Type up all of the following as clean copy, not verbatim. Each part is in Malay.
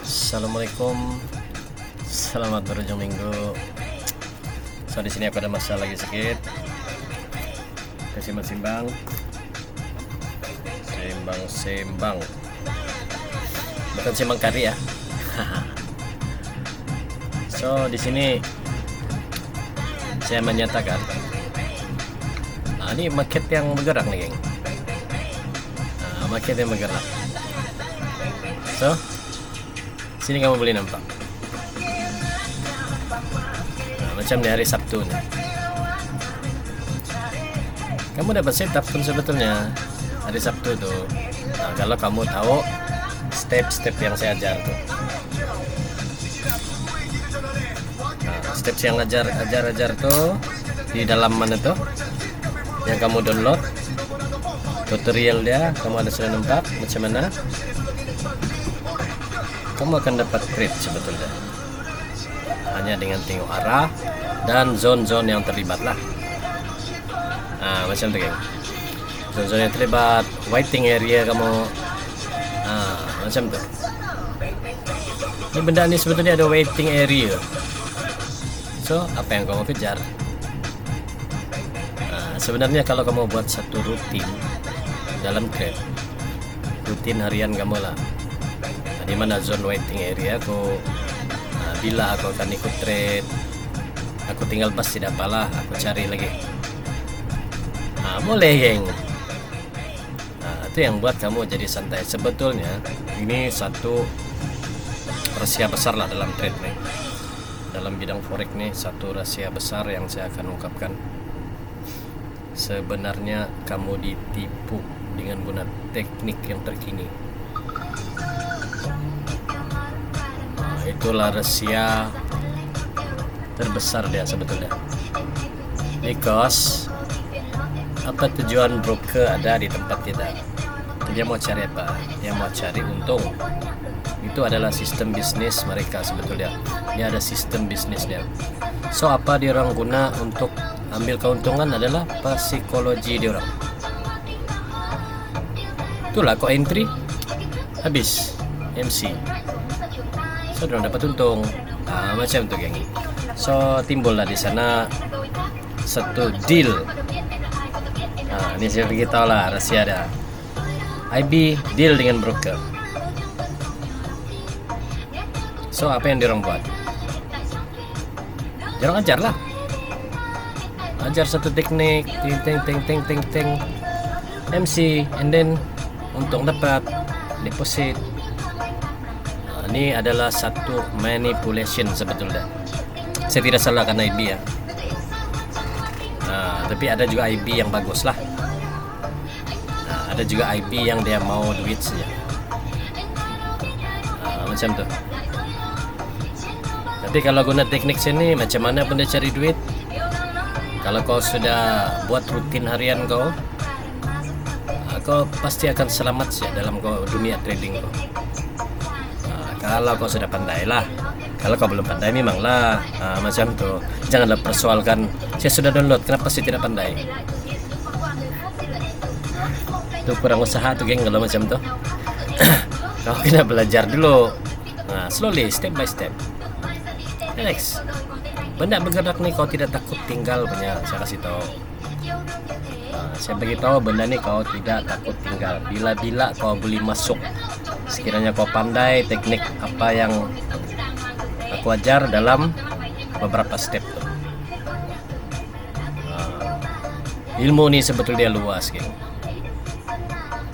Assalamualaikum, selamat berujung minggu. So di sini aku ada masalah lagi sedikit. Kesimbang-simbang, sembang-sembang, bukan simbang kari ya. So di sini saya menyatakan, ini market yang bergerak nih, geng. Market yang bergerak. So sini kamu boleh nampak. Macam di hari Sabtu nih, kamu dapat setup pun sebetulnya hari Sabtu tuh. Kalau kamu tahu step-step yang saya ajar tuh, step yang ajar tuh di dalam mana tuh yang kamu download tutorial dia, kamu ada sudah nampak macam mana kamu akan dapat trade sebetulnya, hanya dengan tengok arah dan zone-zone yang terlibat lah. Macam tu, geng. Zone-zone yang terlibat, waiting area kamu, macam tu. Ini benda ni sebetulnya ada waiting area. So apa yang kamu kejar? Sebenarnya kalau kamu buat satu rutin dalam trade, rutin harian kamu lah, di mana zone waiting area aku, bila aku akan ikut trade, aku tinggal pas tidak apalah, aku cari lagi. Boleh, geng. Itu yang buat kamu jadi santai. Sebetulnya ini satu rahasia besar lah dalam trade nih, dalam bidang forex nih, satu rahasia besar yang saya akan ungkapkan. Sebenarnya kamu ditipu dengan guna teknik yang terkini. Itulah rahasia terbesar dia sebetulnya. Because apa tujuan broker ada di tempat kita? Dia mau cari apa? Dia mau cari untung. Itu adalah sistem bisnis mereka sebetulnya. Dia ada sistem bisnisnya. So apa dia orang guna untuk ambil keuntungan adalah psikologi dia orang. Itulah kok entry habis MC. So dorang dapat untung, macam tu, geng. So timbullah di sana satu deal. Ini saya beritahu lah rahasia ada. IB deal dengan broker. So apa yang diorang buat? Diorang ajar lah, ajar satu teknik, ting MC, and then untung dapat deposit. Ini adalah satu manipulation sebetulnya. Saya tidak salahkan IB ya. Tapi ada juga IB yang bagus lah. Ada juga IB yang dia mau duit saja. Macam tu. Tapi kalau guna teknik sini, macam mana pun dia cari duit. Kalau kau sudah buat rutin harian kau pasti akan selamat saja dalam dunia trading kau. Kalau kau sudah pandai lah. Kalau kau belum pandai memanglah macam tu. Janganlah persoalkan saya sudah download, kenapa saya tidak pandai. Itu kurang usaha tuh, geng, kalau macam tu. Kau kena belajar dulu. Slowly, step by step. Next, benda bergerak nih kau tidak takut tinggal punya. Saya kasih tahu. Saya beritahu benda ni kau tidak takut tinggal. Bila-bila kau boleh masuk, sekiranya kau pandai teknik apa yang aku ajar dalam beberapa step tu. Ilmu ni sebetulnya luas, geng.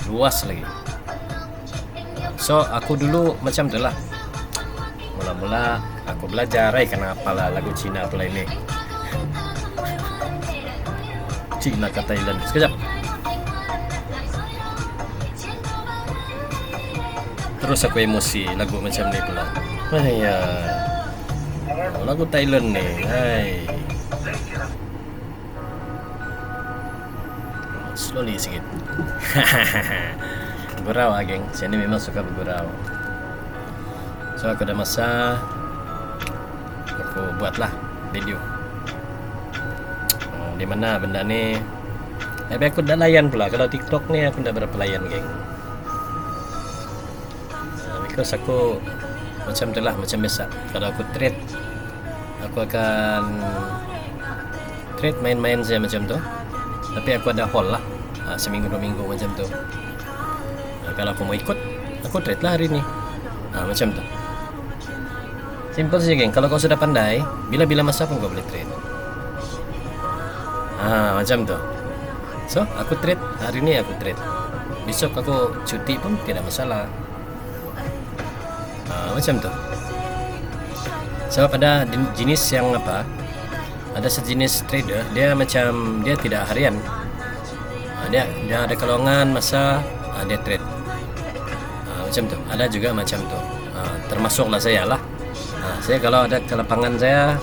Luas lagi. So aku dulu macam tu lah. Mula-mula aku belajar, kenapa lah lagu Cina pula ini. Cina ke Thailand. Sekejap. Terus aku emosi lagu macam ni pula. Ya, lagu Thailand nih. Hai. Slowly sikit. Bergurau, geng. Saya ni memang suka bergurau. So aku ada masa, aku buatlah video. Di mana benda ni. Tapi aku dah layan pula. Kalau TikTok ni aku dah berapa layan, geng. Terus aku macam itulah, macam biasa. Kalau aku trade, aku akan trade main-main saja macam tu. Tapi aku ada hold lah, seminggu 2 minggu macam tu. Kalau aku mau ikut, aku trade lah hari ni. Macam tu. Simple saja geng. Kalau kau sudah pandai, bila-bila masa pun kau boleh trade. Macam tu. So aku trade hari ni, aku trade. Besok aku cuti pun tidak masalah. Macam tu. Sebab ada jenis yang apa, ada sejenis trader, dia macam dia tidak harian. Dia ada kelongan masa, dia trade. Macam tu. Ada juga macam tu. Termasuklah saya lah. Saya kalau ada ke lapangan saya,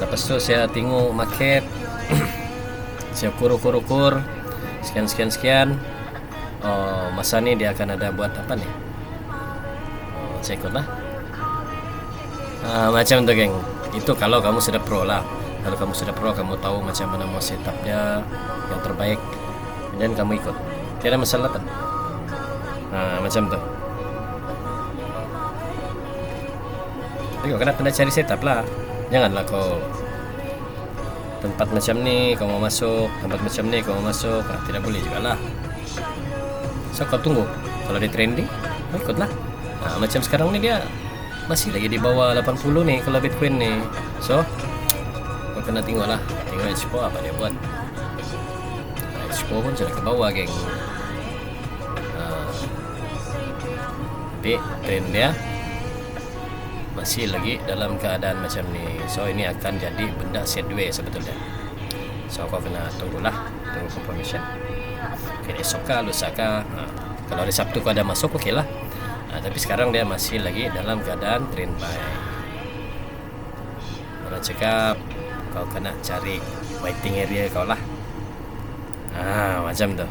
lepas tu saya tengok market, saya ukur sekian. Masa ni dia akan ada buat apa nih? Saya ikut lah. Macam tu geng. Itu kalau kamu sudah pro lah. Kalau kamu sudah pro, kamu tahu macam mana mau setup dia yang terbaik, dan kamu ikut, tidak masalah kan? Macam tu. Tapi kau kena pandai cari setup lah. Janganlah kau tempat macam ni kau mau masuk, tempat macam ni kau mau masuk, tidak boleh juga lah. So kau tunggu, kalau dia trending, kau ikutlah. Macam sekarang ni dia masih lagi di bawah 80 nih kalau Bitcoin nih. So kau kena tengok lah, tengok Expo apa dia buat. Expo pun sudah ke bawah geng. Tapi trend dia masih lagi dalam keadaan macam ni. So ini akan jadi benda sideways sebetulnya. So kau kena tunggulah, tunggu confirmation. Mungkin esok kah, lusa kah. Kalau hari Sabtu kau ada masuk, okey lah. Tapi sekarang dia masih lagi dalam keadaan trend buy. Orang cakap kau kena cari waiting area kau lah. Macam tu.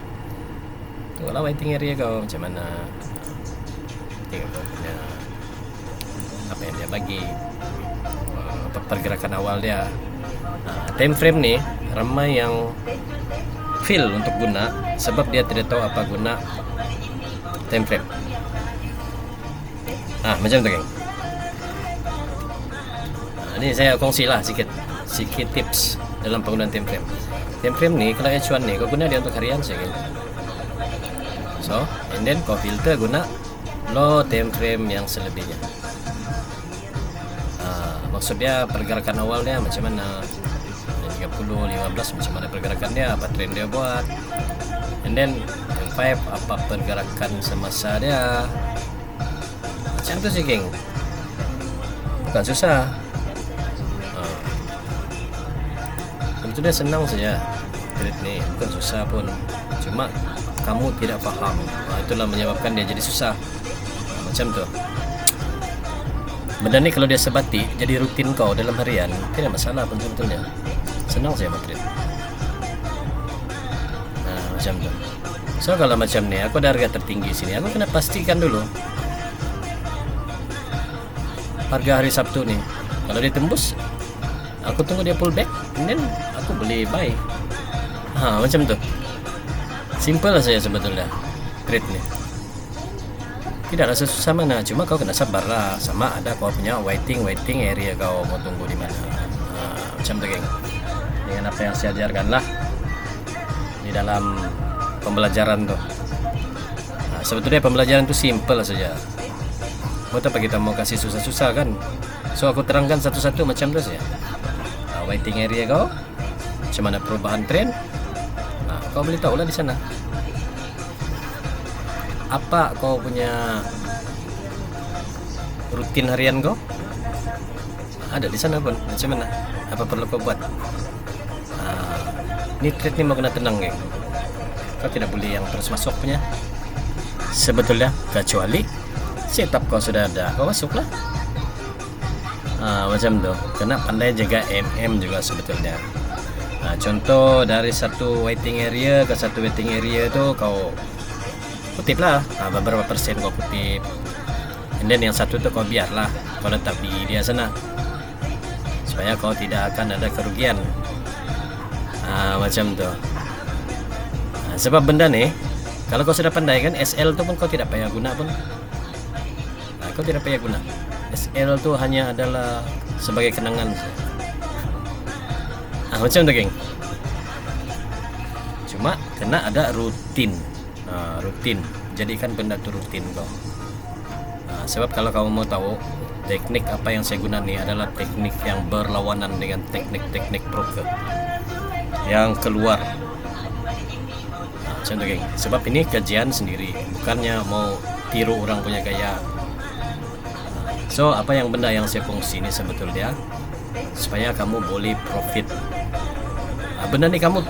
Tengoklah waiting area kau macam mana. Tengok kau punya apa yang dia bagi, pergerakan awal dia. Time frame ni ramai yang feel untuk guna sebab dia tidak tahu apa guna time frame. Macam tu geng. Ini saya kongsi lah sikit tips dalam penggunaan time frame. Time frame ni kalau H1 ni kau guna dia untuk harian saja geng. So and then kau filter guna low time frame yang selebihnya. Maksud dia pergerakan awalnya macam mana, 30, 15 macam mana pergerakan dia, apa trend dia buat, and then 5 apa pergerakan semasa dia. Macam tu sih geng, bukan susah. Sebetulnya senang saja trade ni, bukan susah pun, cuma kamu tidak faham. Itulah menyebabkan dia jadi susah. Macam tu. Benda ni kalau dia sebati jadi rutin kau dalam harian, tidak masalah pun sebetulnya. Senang saya trade. Macam tu. So kalau macam ni, aku ada harga tertinggi sini, aku kena pastikan dulu harga hari Sabtu ni. Kalau dia tembus, aku tunggu dia pull back, and then aku beli buy. Macam tu. Simple lah saya sebetulnya trade ni. Tidak rasa susah mana, cuma kau kena sabar lah. Sama ada kau punya waiting area kau mau tunggu di mana. Macam tu geng. Dengan apa yang saya ajarkan lah di dalam pembelajaran tu. Sebetulnya pembelajaran tu simple saja. Buat apa kita mau kasih susah-susah kan? So aku terangkan satu-satu macam tu saja. Waiting area kau, macam mana perubahan trend, kau boleh tahu lah di sana. Apa kau punya rutin harian kau, ada di sana pun. Macam mana, apa perlu kau buat. Ni trade ni mau kena tenang geng. Kau tidak boleh yang terus masuk punya sebetulnya, kecuali setup kau sudah ada, kau masuklah. Macam tu. Kena pandai jaga MM juga sebetulnya. Contoh dari satu waiting area ke satu waiting area tu kau kutip lah, beberapa persen kau kutip, and then yang satu tu kau biarlah kau letak di dia sana supaya kau tidak akan ada kerugian. Macam tu. Sebab benda ni kalau kau sudah pandai kan, SL tu pun kau tidak payah guna pun. kau tidak payah guna. SL tuh hanya adalah sebagai kenangan. Macam tu geng. Cuma kena ada rutin. Rutin. Jadikan benda tu rutin kau. Sebab kalau kamu mau tahu, teknik apa yang saya guna ni adalah teknik yang berlawanan dengan teknik-teknik broker yang keluar. Macam tu geng. Sebab ini kajian sendiri, bukannya mau tiru orang punya gaya. So apa yang benda yang saya kongsi ni sebetulnya supaya kamu boleh profit. Benda ni kamu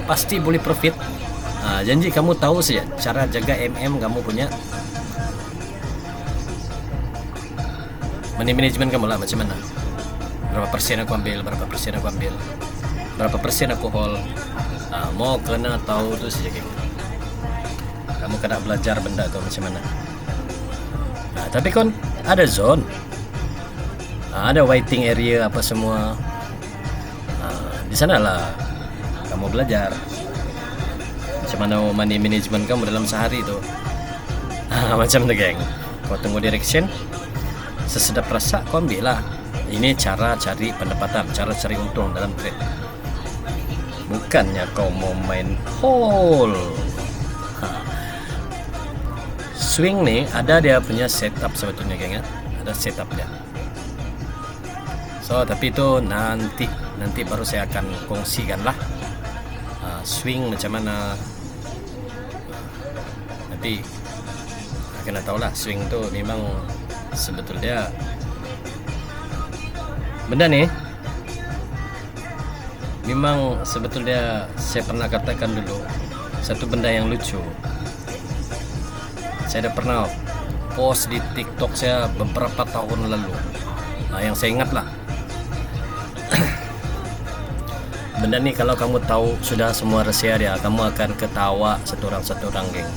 pasti boleh profit. Janji kamu tahu saja cara jaga kamu punya money management kamu lah, macam mana, berapa persen aku ambil, berapa persen aku ambil, berapa persen aku hold. Mau kena tahu tu saja gitu. Kamu kena belajar benda tu macam mana. Tapi kan ada zone, ada waiting area apa semua. Di sana lah kamu belajar macam mana money management kamu dalam sehari tu. Macam tu geng. Kau tunggu direction, sesedap rasa kau ambil lah. Ini cara cari pendapatan, cara cari untung dalam trade. Bukannya kau mau main hold. Swing nih ada dia punya setup sebetulnya geng ya. Ada setup dia. So tapi itu nanti baru saya akan kongsikan lah. Swing macam mana. Nanti kena tahu lah swing tu memang sebetulnya benda ni memang sebetulnya saya pernah katakan dulu satu benda yang lucu. Saya dah pernah post di TikTok saya beberapa tahun lalu. Yang saya ingat lah. Benda ni kalau kamu tahu sudah semua rahsia dia, kamu akan ketawa satu orang geng.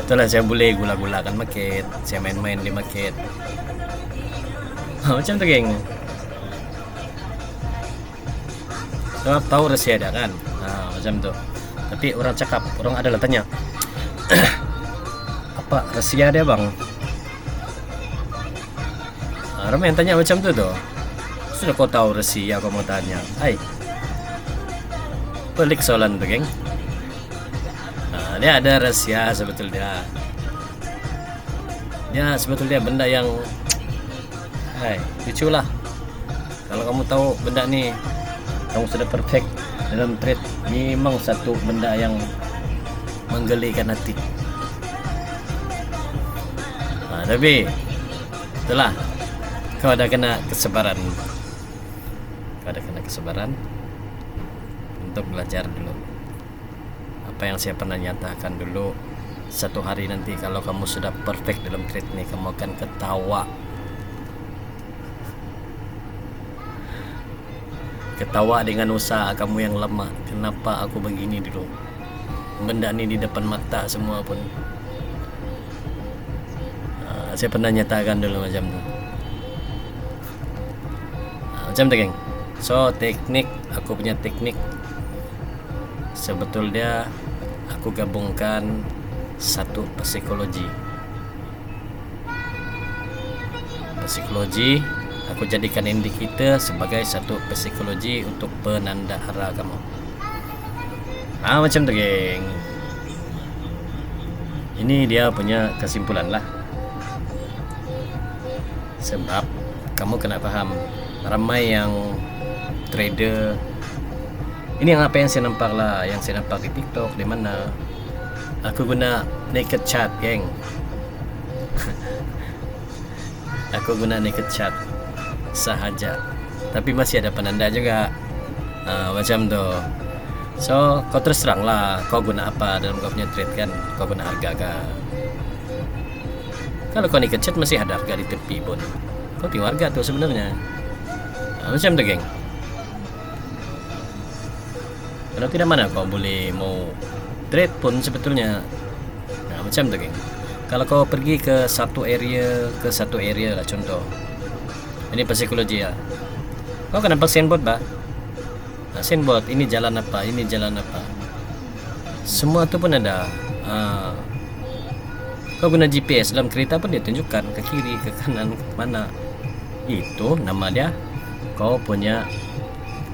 Itulah saya boleh gula-gulakan market, saya main-main di market. Macam tu geng. Sebab tahu rahsia dia kan. Macam tu. Tapi orang cakap, orang adalah tanya, apa rahsia dia bang? Ramai yang tanya macam tu tu. Sudah kau tahu rahsia, kau mau tanya. Pelik soalan tu geng. Dia ada rahsia sebetulnya. Dia sebetulnya benda yang lucu lah. Kalau kamu tahu benda ni, kamu sudah perfect dalam trade. Memang satu benda yang menggelikan hati. Tapi itulah, kau ada kena kesabaran. Untuk belajar dulu. Apa yang saya pernah nyatakan dulu, satu hari nanti kalau kamu sudah perfect dalam trade ni, kamu akan ketawa dengan usaha kamu yang lama. Kenapa aku begini dulu? Benda ni di depan mata semua pun. Saya pernah nyatakan dulu macam tu. Macam tu geng. So teknik, aku punya teknik sebetulnya aku gabungkan satu psikologi. Aku jadikan indikator sebagai satu psikologi untuk penanda arah kamu. Macam tu geng. Ini dia punya kesimpulan lah. Sebab kamu kena faham, ramai yang trader ini yang apa yang saya nampak lah, yang saya nampak di TikTok, di mana aku guna naked chart geng. Aku guna naked chart sahaja, tapi masih ada penanda juga. Macam tu. So kau terus terang lah, kau guna apa dalam kau punya trade kan? Kau guna harga kah? Kalau kau naked chart masih ada harga di tepi pun, kau tengok harga tu sebenarnya. Macam tu geng. Kalau tidak, mana kau boleh mau trade pun sebetulnya. Macam tu geng. Kalau kau pergi ke satu area lah, contoh ini psikologi ya, kau akan nampak signboard bah. Signboard ini jalan apa, semua tu pun ada. Kau guna GPS dalam kereta pun dia tunjukkan ke kiri, ke kanan, ke mana. Itu nama dia kau punya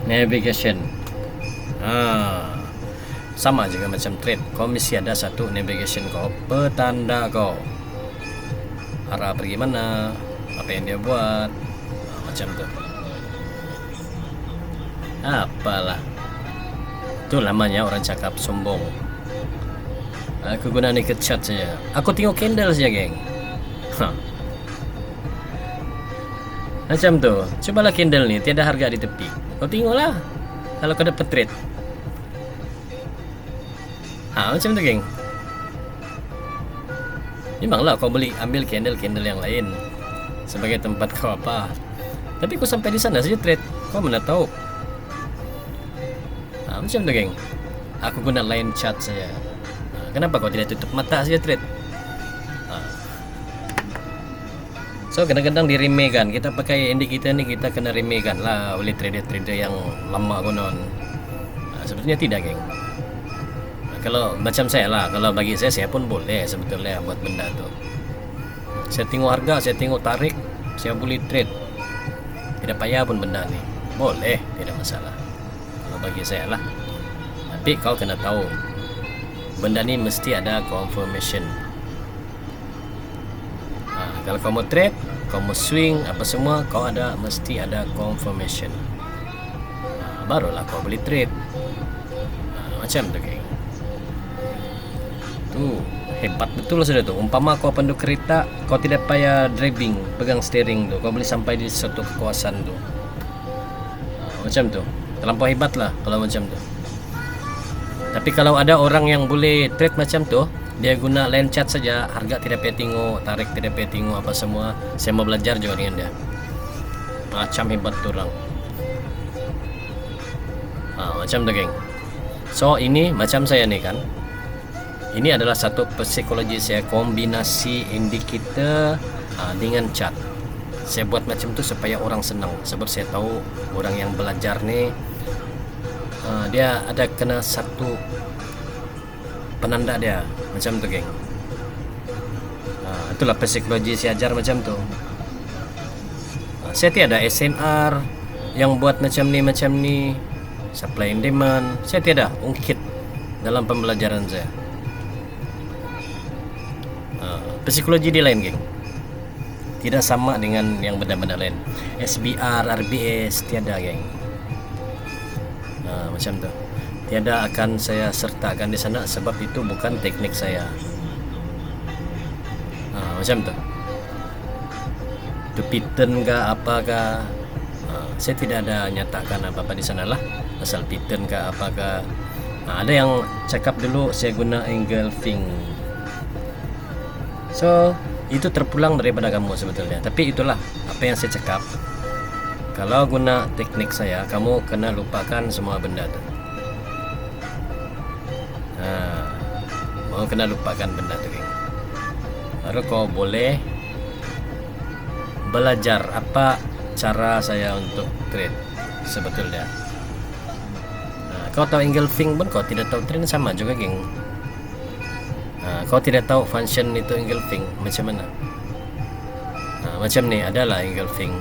navigation. Sama juga macam trade. Kau mesti ada satu navigation kau, petanda kau arah pergi mana, apa yang dia buat, macam tu. Apalah, itu namanya orang cakap sombong. Aku guna naked chat saja. Aku tengok candle saja, geng. Macam tu. Cobalah candle ni, tiada harga di tepi. Kau tengoklah kalau kau dapat trade. Macam tu, geng. Memanglah kau beli, ambil candle yang lain sebagai tempat kau apa. Tapi kau sampai di sana saja trade. Kau mana tahu. Macam tu, geng. Aku guna line chat saja. Kenapa kau tidak tutup mata saja trade? So kadang-kadang diremehkan. Kita pakai indikator ni, kita kena remehkan lah oleh trader-trader yang lama konon. Sebetulnya tidak, geng. Kalau macam saya lah, kalau bagi saya pun boleh sebetulnya buat benda tu. Saya tengok harga, saya tengok tarik, saya boleh trade. Tidak payah pun benda ni. Boleh, tidak masalah. Kalau bagi saya lah. Tapi kau kena tahu, benda ni mesti ada confirmation. Kalau kau mau trade, kau mau swing, apa semua, kau mesti ada confirmation. Barulah kau boleh trade. Macam tu, geng. Tu hebat betul sudah tu. Umpama kau pandu kereta, kau tidak payah driving, pegang steering tu, kau boleh sampai di suatu kekuasaan tu. Macam tu. Terlampau hebat lah kalau macam tu. Tapi kalau ada orang yang boleh trade macam tu, dia guna line chat saja, harga tidak payah tengok, tarik tidak payah tengok, apa semua. Saya mau belajar juga dengan dia. Macam hebat tu orang. Macam tu, geng. So ini macam saya ni kan, ini adalah satu psikologi saya, kombinasi indikator dengan chat. Saya buat macam tu supaya orang senang. Sebab saya tahu orang yang belajar ni, dia ada kena satu penanda dia. Macam tu, geng. Itulah psikologi saya ajar macam tu. Saya tiada SNR yang buat macam ni, supply and demand. Saya tiada ungkit dalam pembelajaran saya. Psikologi dia lain, geng. Tidak sama dengan yang benda-benda lain. SBR, RBS tiada, geng. Macam tu. Tiada akan saya sertakan di sana sebab itu bukan teknik saya. Macam tu. Itu pattern ke apakah? Saya tidak ada nyatakan apa-apa di sana lah. Asal pattern ke apakah? Ada yang cakap dulu saya guna engulfing. So itu terpulang daripada kamu sebetulnya. Tapi itulah apa yang saya cakap. Kalau guna teknik saya, kamu kena lupakan semua benda tu. Mau kena lupakan benda tu, geng. Baru kau boleh belajar apa cara saya untuk trade sebetulnya. Kau tahu engulfing pun kau tidak tahu trade, sama juga, geng. Kau tidak tahu function itu engulfing macam mana. Macam ni adalah engulfing,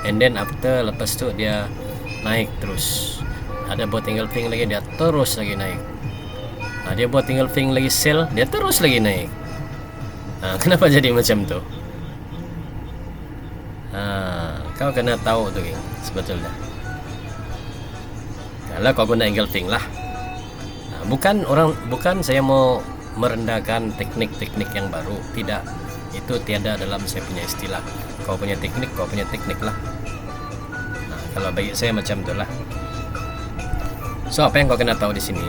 and then after lepas tu dia naik terus. Ada buat engulfing lagi, dia terus lagi naik. Dia buat engulfing lagi sell, dia terus lagi naik. Kenapa jadi macam tu? Kau kena tahu tu, geng, sebetulnya. Kalau kau guna engulfing lah. Bukan saya mau merendahkan teknik-teknik yang baru, tidak. Itu tiada dalam saya punya istilah. Kau punya teknik lah. Kalau bagi saya macam itulah. So apa yang kau kena tahu di sini,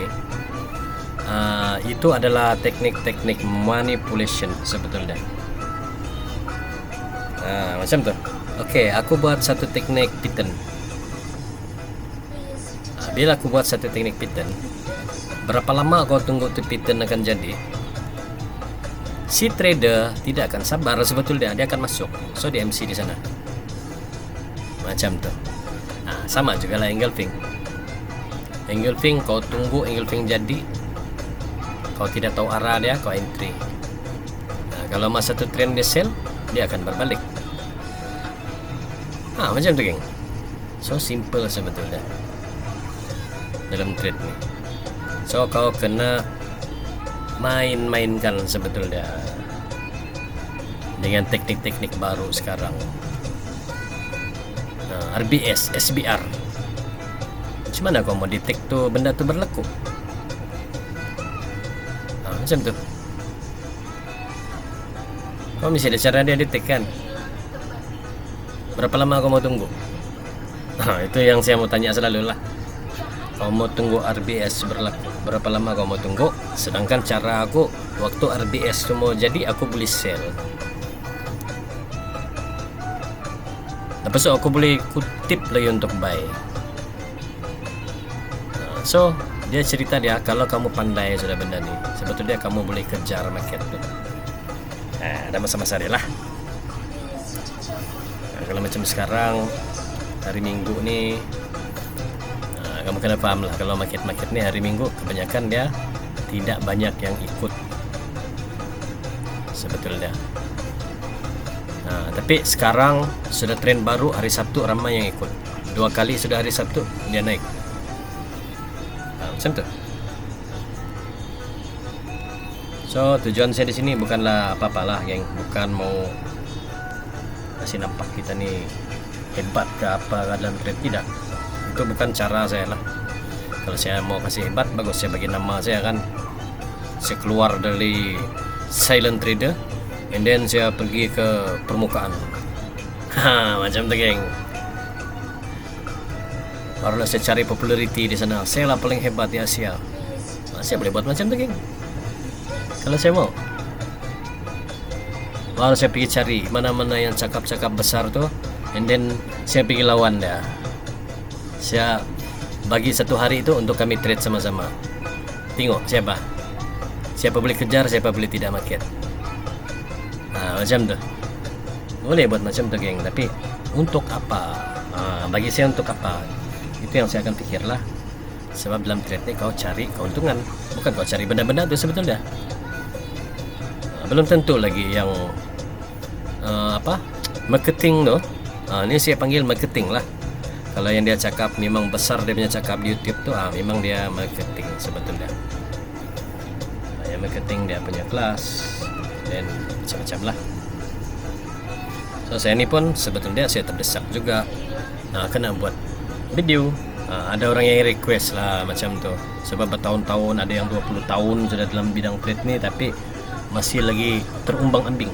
itu adalah teknik-teknik manipulation sebetulnya. Macam tu. Okey, aku buat satu teknik pattern. Bila aku buat satu teknik pattern, berapa lama kau tunggu tu pattern akan jadi? Si trader tidak akan sabar sebetulnya, dia akan masuk. So dia MC di sana. Macam tu. Sama juga lah engulfing. Engulfing kau tunggu engulfing jadi. Kau tidak tahu arah dia, kau entry. Kalau masa tu trend dia sell, dia akan berbalik. Macam tu geng. So simple sebetulnya dalam trade ni. So kau kena main-mainkan sebetulnya dengan teknik-teknik baru sekarang. RBS, SBR. Macam mana kau mau detect tu benda tu berlaku? Macam tu. Kau mesti ada cara dia detect kan. Berapa lama kau mau tunggu? Itu yang saya mau tanya selalu lah. Kau mau tunggu RBS berlaku, berapa lama kau mau tunggu? Sedangkan cara aku, waktu RBS tu mau jadi, aku boleh sell. Lepas tu aku boleh kutip lagi untuk buy. So dia cerita dia, kalau kamu pandai sudah benda ni, sebetulnya kamu boleh kejar market tu. Ada masa-masa dia lah. Kalau macam sekarang hari Minggu ni, kamu kena paham lah, kalau market-market ni hari Minggu kebanyakan dia tidak banyak yang ikut sebetulnya. Tapi sekarang sudah tren baru, hari Sabtu ramai yang ikut. 2 kali sudah hari Sabtu dia naik. Macam tu. So tujuan saya di sini bukanlah apa-apalah geng, bukan mau kasih nampak kita ni hebat ke apa dalam trade, tidak. Itu bukan cara saya lah. Kalau saya mau kasih hebat, bagus saya bagi nama saya kan. Saya keluar dari silent trader and then saya pergi ke permukaan. Macam tu geng. Barulah saya cari populariti di sana. Saya lah paling hebat di Asia. Saya boleh buat macam tu geng, kalau saya mau. Baru saya pergi cari mana-mana yang cakap-cakap besar tu, and then saya pergi lawan dia. Saya bagi 1 hari itu untuk kami trade sama-sama. Tengok siapa boleh kejar, siapa boleh tidak market. Macam tu. Boleh buat macam tu geng, tapi untuk apa? Bagi saya untuk apa? Itu yang saya akan pikir lah. Sebab dalam trade ni kau cari keuntungan, bukan kau cari benda-benda tu sebetulnya. Belum tentu lagi yang marketing tu. Ni saya panggil marketing lah. Kalau yang dia cakap memang besar, dia punya cakap di YouTube tu, memang dia marketing sebetulnya. Yang marketing dia punya kelas dan macam-macam lah. So saya ni pun sebetulnya saya terdesak juga, kena buat video. Ada orang yang request lah macam tu. Sebab bertahun-tahun, ada yang 20 tahun sudah dalam bidang trade ni, tapi masih lagi terumbang-ambing.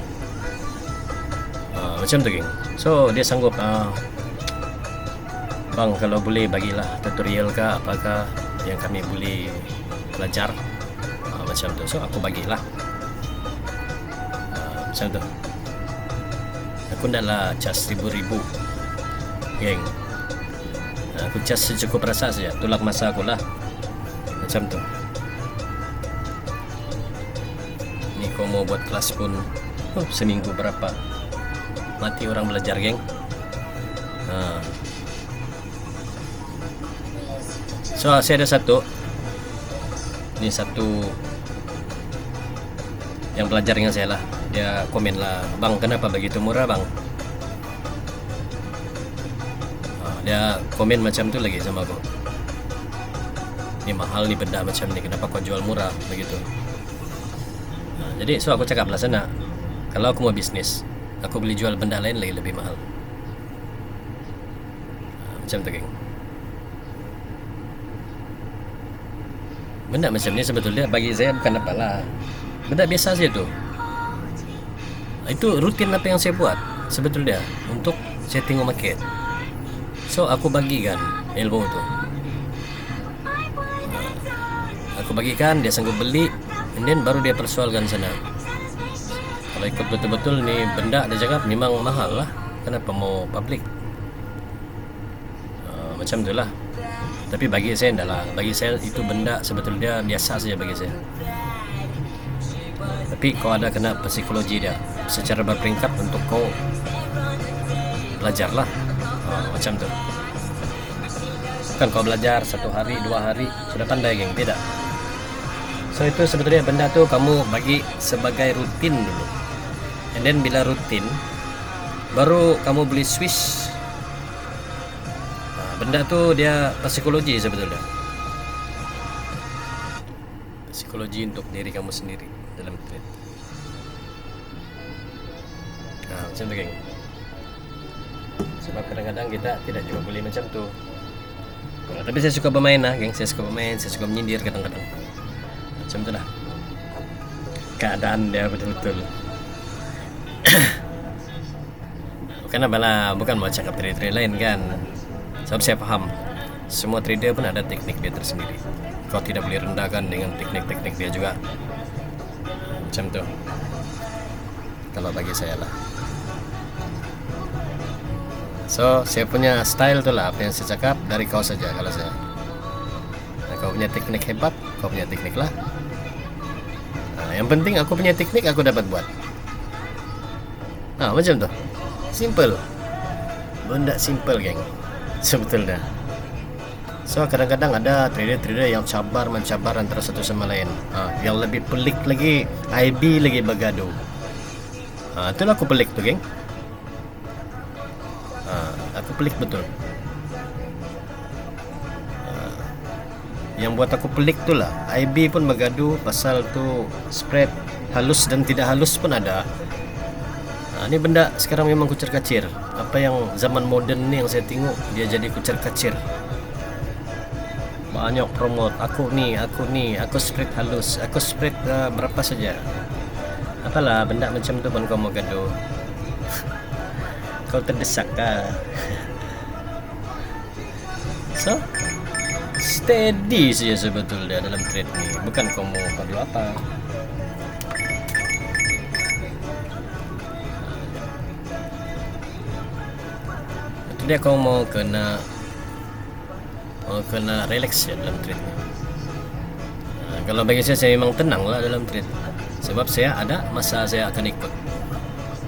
Macam tu geng. So dia sanggup, bang kalau boleh bagilah tutorial ke apakah yang kami boleh belajar, macam tu. So aku bagilah, macam tu. Aku nak lah cas ribu-ribu geng. Aku cas secukup rasa saja, tolak masa aku lah, macam tu. Ni kau mau buat kelas pun seminggu berapa mati orang belajar geng. So saya ada satu yang belajar dengan saya lah. Dia komen lah, bang kenapa begitu murah bang? Dia komen macam tu lagi sama aku, ni mahal ni benda macam ni, kenapa kau jual murah begitu? Jadi so aku cakap lah sana, kalau aku mau bisnis, aku boleh jual benda lain lagi lebih mahal. Macam tu geng. Benda macam ni sebetulnya bagi saya bukan apalah, benda biasa saja tu. Itu rutin apa yang saya buat sebetulnya untuk saya tengok market. So aku bagikan ilmu tu, aku bagikan, dia sanggup beli, and then baru dia persoalkan sana. Kalau ikut betul-betul ni benda dia cakap memang mahal lah, kenapa mau public? Macam tu lah. Tapi bagi saya enggak lah, bagi saya itu benda sebetulnya biasa saja bagi saya. Tapi kau ada kena psikologi dia secara berperingkat untuk kau belajar lah, macam tu. Bukan kau belajar 1 hari 2 hari sudah pandai geng, tidak. So itu sebetulnya benda tu kamu bagi sebagai rutin dulu. and then bila rutin baru kamu beli switch. Benda tu dia psikologi sebetulnya, psikologi untuk diri kamu sendiri dalam trade. Macam tu geng. Sebab kadang-kadang kita tidak juga boleh macam tu. Tapi saya suka bermain lah geng, saya suka bermain, saya suka menyindir kadang-kadang. Macam tu lah keadaan dia betul-betul. Bukan mau cakap trader lain kan. Sebab saya paham semua trader pun ada teknik dia tersendiri. Kau tidak boleh rendahkan dengan teknik-teknik dia juga. Macam tu kalau bagi saya lah. So saya punya style tu lah, apa yang saya cakap dari kau saja kalau saya. Kau punya teknik hebat, kau punya teknik lah. Yang penting aku punya teknik aku dapat buat. Macam tu. Simple. Benda simple geng sebetulnya. So kadang-kadang ada trader-trader yang mencabar antara satu sama lain. Yang lebih pelik lagi, IB lagi bergaduh. Itulah aku pelik tu geng. Aku pelik betul. Yang buat aku pelik tu lah, IB pun bergaduh pasal tu spread halus dan tidak halus pun ada. Ini benda sekarang memang kucar-kacir. Apa yang zaman moden ni yang saya tengok, dia jadi kucar-kacir. Banyak promote, aku spread halus, aku spread berapa saja. Apalah benda macam tu pun kau mau gaduh. Kau terdesak kah? So steady saja sebetulnya dalam trade ni. Bukan kau mau padu apa. Itu dia kau mau kena relax ya dalam trade ni. Kalau bagi saya memang tenang lah dalam trade. Sebab saya ada masa saya akan ikut.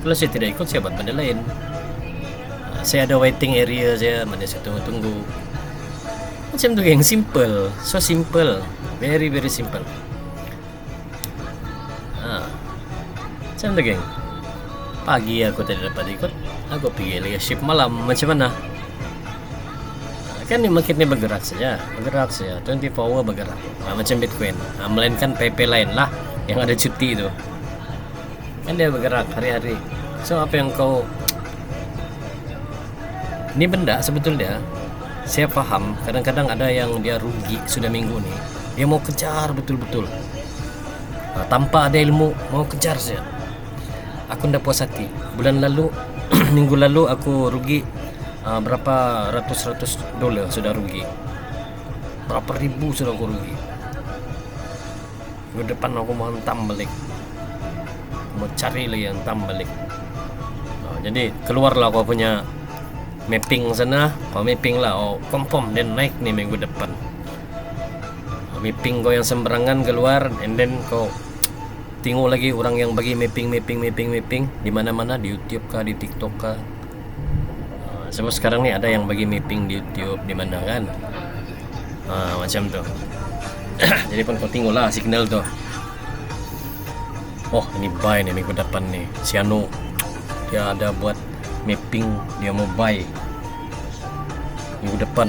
Kalau saya tidak ikut, saya buat benda lain. Saya ada waiting area saya, mana saya tunggu-tunggu. Macam tu geng, simple. So simple. Very very simple. Macam tu geng. Pagi aku tidak dapat ikut, aku pergi lagi shift malam. Macam mana? Kan ni market ni bergerak saja 24 hour bergerak. Macam Bitcoin. Melainkan PP lain lah yang ada cuti tu. Kan dia bergerak hari-hari. So apa yang kau, ini benda sebetulnya saya faham. Kadang-kadang ada yang dia rugi sudah minggu ni, dia mau kejar betul-betul. Tanpa ada ilmu mau kejar saja. Aku ndak puas hati. Bulan lalu minggu lalu aku rugi berapa ratus dolar sudah rugi. Berapa ribu sudah aku rugi. Minggu depan aku mau hantam balik. Mau cari lagi yang hantam balik. Jadi keluarlah kau punya mapping sana, kau mapping lah, confirm dan naik nih minggu depan. Mapping kau yang sembarangan keluar, and then kau tengok lagi orang yang bagi mapping di mana-mana, di YouTube kah, di TikTok kah. Sebab sekarang ni ada yang bagi mapping di YouTube di mana kan. Macam tu. Jadi pun kau tengok lah signal tu. Oh ini buy nih minggu depan nih, si Anu dia ada buat mapping, dia mau buy minggu depan.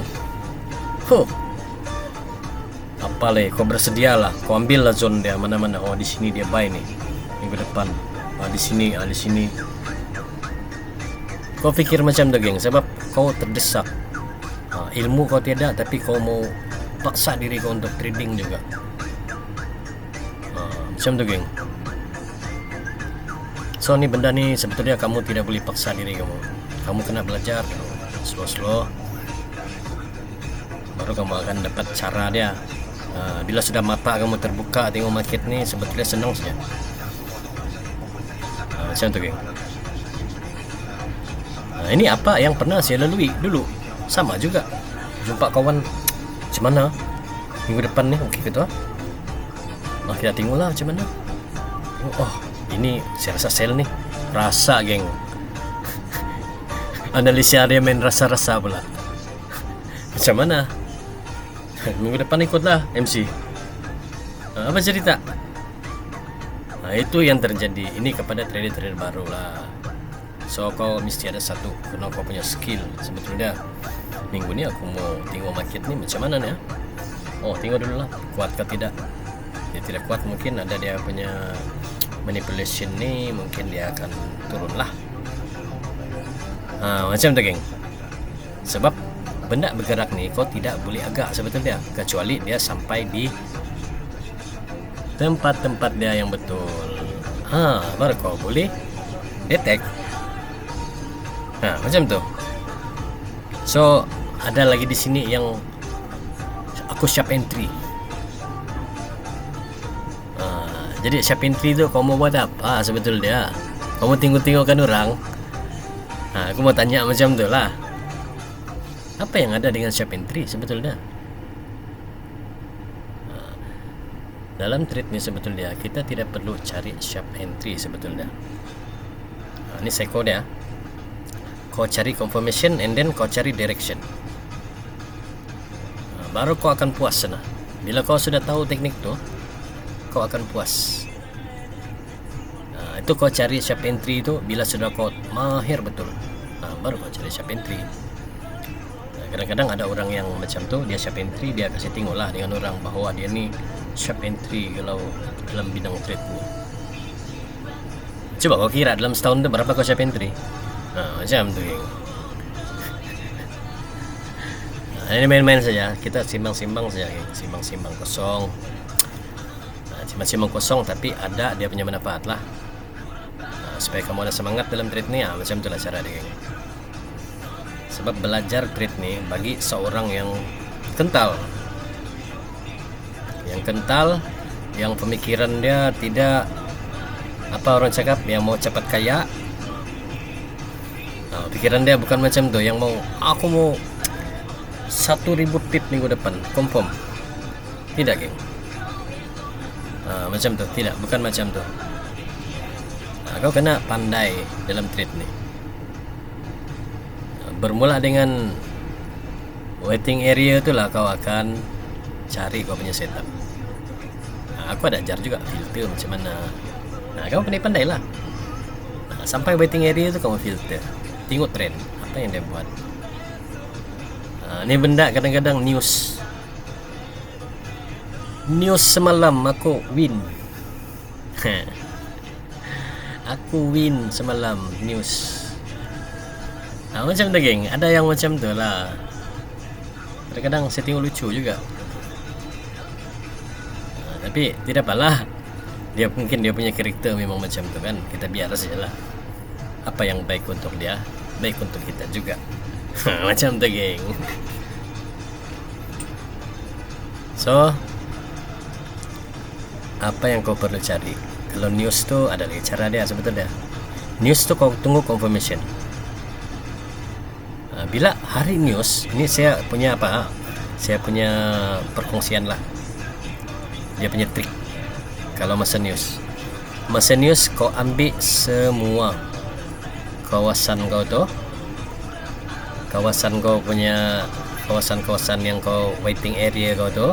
Apa leh, kau bersedia lah, kau ambil lah zone dia mana-mana. Oh di sini dia buy nih minggu depan. Di sini. Kau fikir macam tu geng, sebab kau terdesak. Ilmu kau tiada, tapi kau mau paksa diri kau untuk trading juga. Macam tu geng. So ni benda ni sebetulnya kamu tidak boleh paksa diri kamu. Kamu kena belajar slow baru kamu akan dapat cara dia. Bila sudah mata kamu terbuka tengok market ni, sebetulnya senang saja. Macam tu geng. Ini apa yang pernah saya lalui dulu. Sama juga, jumpa kawan macam mana minggu depan ni, okey ke tu? Kita tengoklah macam mana. Ini saya rasa sell nih. Rasa geng. Analisa dia main rasa-rasa pula. Macam mana? Minggu depan ikutlah MC. Apa cerita? Nah, itu yang terjadi ini kepada trader-trader baru lah. So kau mesti ada satu, karena kau punya skill. Sebetulnya minggu ini aku mau tengok market ni macam mana nih ya. Oh, tengok dulu lah kuat ke tidak. Dia tidak kuat, mungkin ada dia punya manipulation ni, mungkin dia akan turun lah. Macam tu geng. Sebab benda bergerak ni kau tidak boleh agak sebetulnya, kecuali dia sampai di tempat-tempat dia yang betul. Baru kau boleh detect. Macam tu. So ada lagi di sini yang aku sharp entry. Jadi sharp entry tu kau mau buat apa sebetulnya? Kau mau tengok-tengokkan orang? Aku mau tanya macam tu lah. Apa yang ada dengan sharp entry sebetulnya? Dalam trade ni sebetulnya kita tidak perlu cari sharp entry sebetulnya. Ini seko dia. Kau cari confirmation and then kau cari direction. Baru kau akan puas sana. Bila kau sudah tahu teknik tu, kau akan puas. Itu kau cari sharp entry itu bila sudah kau mahir betul. Baru kau cari sharp entry. Kadang-kadang ada orang yang macam tu, dia sharp entry, dia kasih tengok lah dengan orang bahawa dia ni sharp entry kalau dalam bidang trade ni. Coba kau kira dalam setahun tu berapa kau sharp entry? Macam tu geng. Ini main-main saja, kita simbang-simbang saja geng. Simbang-simbang kosong. Simbang-simbang kosong tapi ada dia punya manfaat lah. Supaya kamu ada semangat dalam trade ni, macam itulah cara dia geng. Sebab belajar trade ni bagi seorang yang kental, yang pemikiran dia tidak apa orang cakap, yang mau cepat kaya. Pikiran dia bukan macam tu, yang mau aku mau 1.000 pip minggu depan confirm. Tidak geng. Macam tu, tidak, bukan macam tu. Kau kena pandai dalam trade ni. Bermula dengan waiting area tu lah kau akan cari kau punya setup. Aku ada ajar juga filter macam mana. Kau pandai lah. Sampai waiting area tu kau filter, tengok trend apa yang dia buat. Ni benda kadang-kadang news semalam aku win. Aku win semalam news. Macam tu geng, ada yang macam tu lah. Kadang-kadang saya tengok lucu juga. Tapi tidak apalah. Dia mungkin dia punya karakter memang macam tu kan. Kita biar sajalah. Apa yang baik untuk dia, baik untuk kita juga. Macam tu geng. So apa yang kau perlu cari? Kalau news tu ada lagi cara dia sebetulnya. News tu kau tunggu confirmation. Bila hari news, ini saya punya apa? Saya punya perkongsian lah. Dia punya trik. Kalau masa news kau ambil semua kawasan kau tu, kawasan yang kau waiting area kau tu,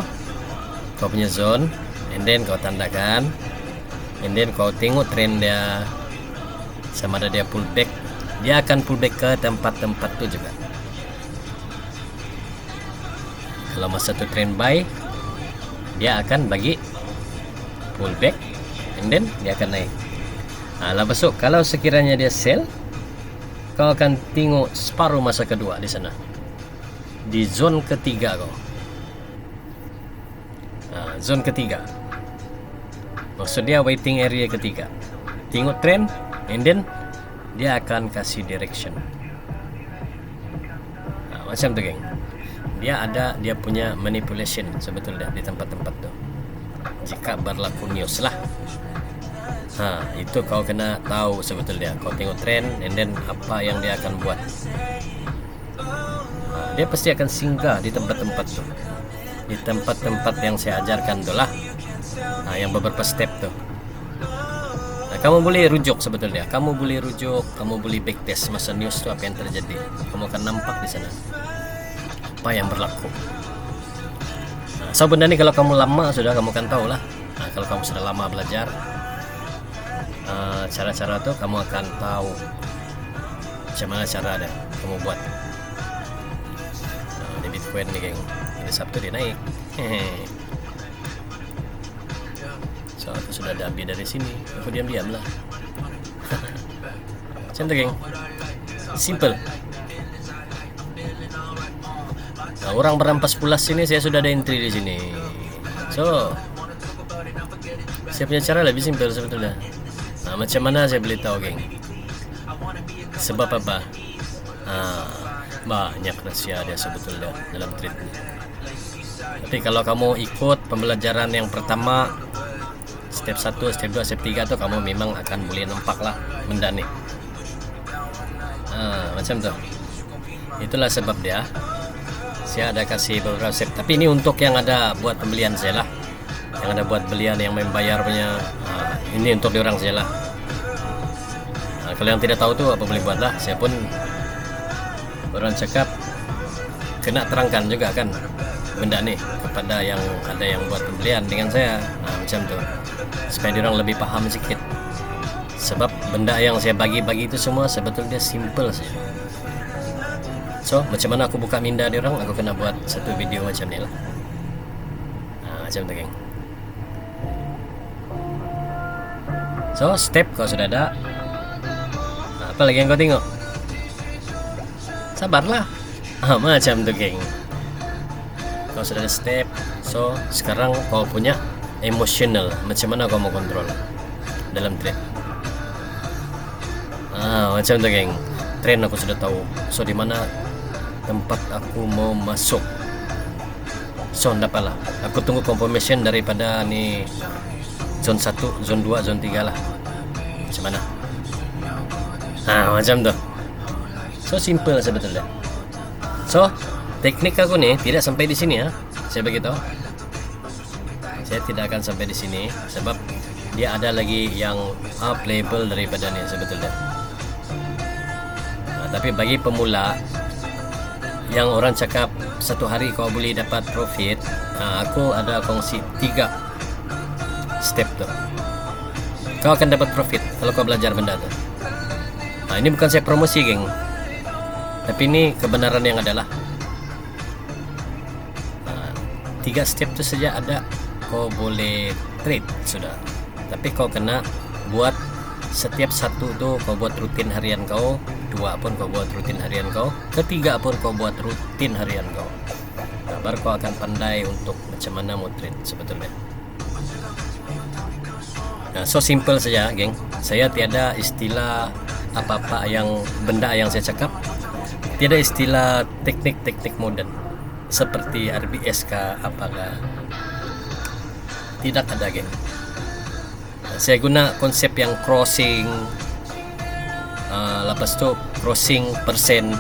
kau punya zone, and then kau tandakan, and then kau tengok trend dia, sama ada dia pullback. Dia akan pullback ke tempat-tempat tu juga. Kalau masa tu trend buy, dia akan bagi pullback and then dia akan naik. Lepas tu kalau sekiranya dia sell, kau akan tengok separuh masa kedua di sana, di zone ketiga kau. Zone ketiga, maksud dia waiting area ketiga. Tengok trend and then dia akan kasih direction. Macam tu geng. Dia punya manipulation sebetulnya di tempat-tempat tu. Jika berlaku news lah. Itu kau kena tahu sebetulnya. Kau tengok trend and then apa yang dia akan buat. Dia pasti akan singgah di tempat-tempat tu. Di tempat-tempat yang saya ajarkan tu lah. Yang beberapa step tu. Kamu boleh rujuk sebetulnya. Kamu boleh backtest masa news tu apa yang terjadi. Kamu akan nampak di sana apa yang berlaku. So benda ni kalau kamu lama sudah, kamu akan tahu lah. Kalau kamu sudah lama belajar, cara-cara tuh kamu akan tahu macam mana cara ada kamu buat. Di Bitcoin nih geng, hari Sabtu dia naik. So aku sudah ada update dari sini, aku diam-diam lah. Macam tu geng, simple. Orang berampas pulas sini saya sudah ada entry di sini. So saya punya cara lebih simple sebetulnya. Macam mana saya boleh tahu geng? Sebab apa? Banyak rahasia dia sebetulnya dalam trade ini. Tapi kalau kamu ikut pembelajaran yang pertama, step 1, step 2, step 3 tuh kamu memang akan boleh nampak lah benda nih. Macam tuh. Itulah sebab dia saya ada kasih beberapa step. Tapi ini untuk yang ada buat pembelian saya lah, yang ada buat belian yang membayar punya. Ini untuk diorang saya lah. Kalau yang tidak tahu tuh apa boleh buat lah. Saya pun orang cakap kena terangkan juga kan benda nih kepada yang ada yang buat pembelian dengan saya. Macam tuh supaya diorang lebih paham sedikit. Sebab benda yang saya bagi-bagi itu semua sebetulnya simple saja. So macam mana aku buka minda diorang, aku kena buat satu video macam ni lah. Macam tu geng. So step kau sudah ada. Apa lagi yang kau tengok? Sabarlah. Macam tu geng. Kau sudah ada step. So sekarang kau punya emotional. Macam mana kau mau kontrol dalam trade. Macam tu geng. Trend aku sudah tahu. So di mana tempat aku mau masuk. So dapatlah. Aku tunggu confirmation daripada ni zone 1, zone 2, zone 3 lah. Macam mana? Macam tu. So simple sebetulnya. So teknik aku ni tidak sampai di sini ya. Saya beritahu. Saya tidak akan sampai di sini sebab dia ada lagi yang up level daripada ni sebetulnya. Tapi bagi pemula yang orang cakap satu hari kau boleh dapat profit, aku ada kongsi 3 step tu. Kau akan dapat profit kalau kau belajar benda tu. Ini bukan saya promosi geng, tapi ini kebenaran yang adalah 3 step tu saja ada, kau boleh trade sudah. Tapi kau kena buat setiap satu tu kau buat rutin harian kau, 2 pun kau buat rutin harian kau, ketiga pun kau buat rutin harian kau. Baru kau akan pandai untuk macam mana mau trade sebetulnya. So simple saja geng. Saya tiada istilah apa-apa yang benda yang saya cakap, tiada istilah teknik-teknik modern seperti RBS kah apakah, tidak ada geng. Saya guna konsep yang crossing, lepas tu crossing persen,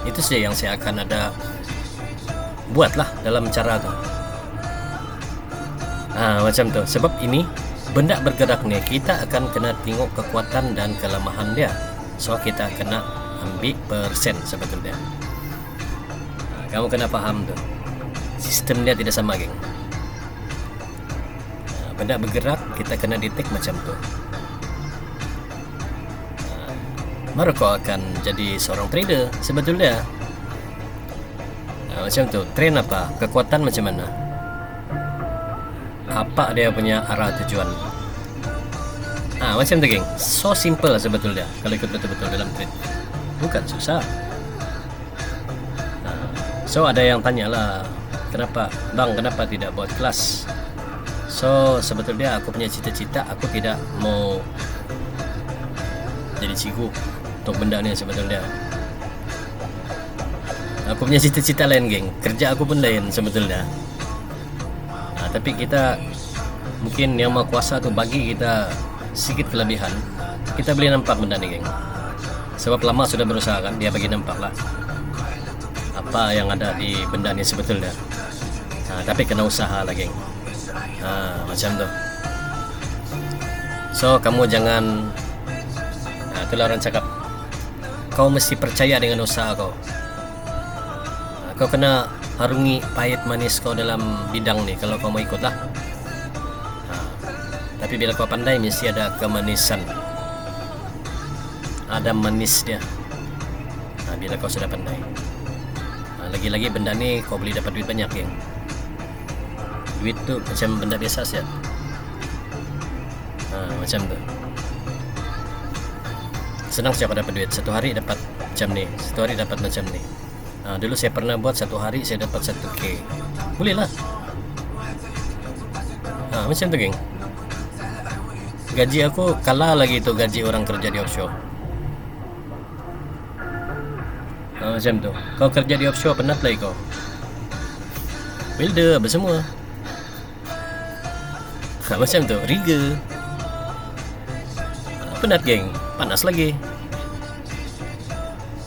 itu saja yang saya akan ada buatlah dalam cara tu. Macam tu. Sebab ini benda bergerak ni kita akan kena tengok kekuatan dan kelemahan dia. So kita kena ambil persen sebetulnya. Kamu kena faham tu. Sistem dia tidak sama geng. Benda bergerak kita kena detect macam tu. Baru kau akan jadi seorang trader sebetulnya. Macam tu. Trend apa? Kekuatan macam mana? Apa dia punya arah tujuan? Macam tu geng. So simple lah sebetulnya kalau ikut betul-betul dalam trade. Bukan susah. So ada yang tanya lah, kenapa bang, kenapa tidak buat kelas? So sebetulnya aku punya cita-cita, aku tidak mau jadi cikgu untuk benda ni sebetulnya. Aku punya cita-cita lain geng, kerja aku pun lain sebetulnya. Tapi kita mungkin yang maha kuasa tu bagi kita sedikit kelebihan, kita boleh nampak benda ni geng. Sebab lama sudah berusaha kan, dia bagi nampak lah apa yang ada di benda ni sebetulnya. Tapi kena usaha lah geng. Macam tu. So kamu jangan, itulah orang cakap, kau mesti percaya dengan usaha kau. Kau kena harungi pahit manis kau dalam bidang ni kalau kau mau ikut lah. Tapi bila kau pandai mesti ada kemanisan, ada manis dia. Bila kau sudah pandai. Lagi-lagi benda ni kau boleh dapat duit banyak, geng. Duit tu macam benda biasa saja. Macam tu. Senang siapa dapat duit. Satu hari dapat macam ni, satu hari dapat macam ni. Dulu saya pernah buat satu hari saya dapat 1K. Boleh lah. Macam tu, geng. Gaji aku kalah lagi tu gaji orang kerja di offshore. Macam tu. Kau kerja di offshore penat lagi kau. Welder apa semua. Macam tu. Rigger. Penat, geng. Panas lagi.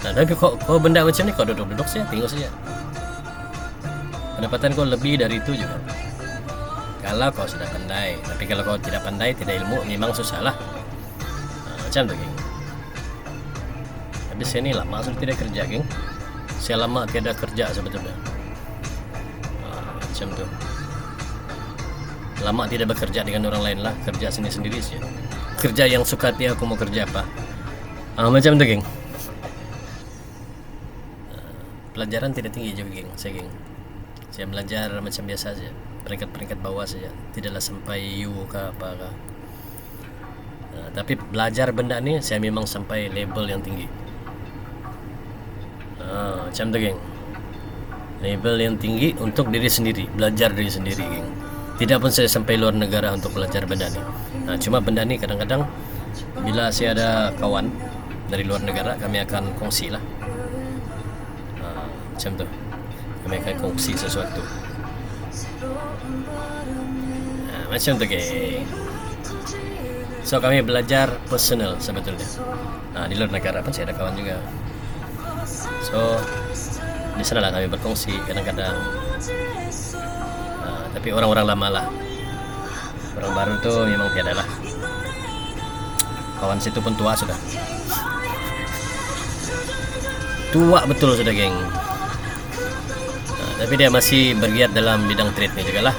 Tapi kau benda macam ni kau duduk saja, tengok saja. Pendapatan kau lebih dari itu juga. Kalau kau sudah pandai. Tapi kalau kau tidak pandai, tidak ilmu, memang susah lah. Macam tu, geng. Tapi saya ni lama sudah tidak kerja, geng. Saya lama tiada kerja sebetulnya. Macam tu. Lama tidak bekerja dengan orang lain lah. Kerja sendiri-sendiri saja. Kerja yang suka hati aku mau kerja apa. Macam tu, geng. Pelajaran tidak tinggi juga, geng. Saya belajar macam biasa saja. Peringkat-peringkat bawah saja. Tidaklah sampai U ke apa ke. Tapi belajar benda ni saya memang sampai level yang tinggi. Macam tu, geng. Level yang tinggi untuk diri sendiri. Belajar diri sendiri, geng. Tidak pun saya sampai luar negara untuk belajar benda ni. Cuma benda ni kadang-kadang bila saya ada kawan dari luar negara, kami akan kongsi lah. Macam tu. Kami akan kongsi sesuatu. Macam tu, geng. So kami belajar personal sebetulnya. Di luar negara pun saya ada kawan juga. So di sana lah kami berkongsi kadang-kadang. Tapi orang-orang lama lah. Orang baru tu memang tiada lah. Kawan situ pun tua sudah. Tua betul sudah, geng. Tapi dia masih bergiat dalam bidang trade ni juga lah.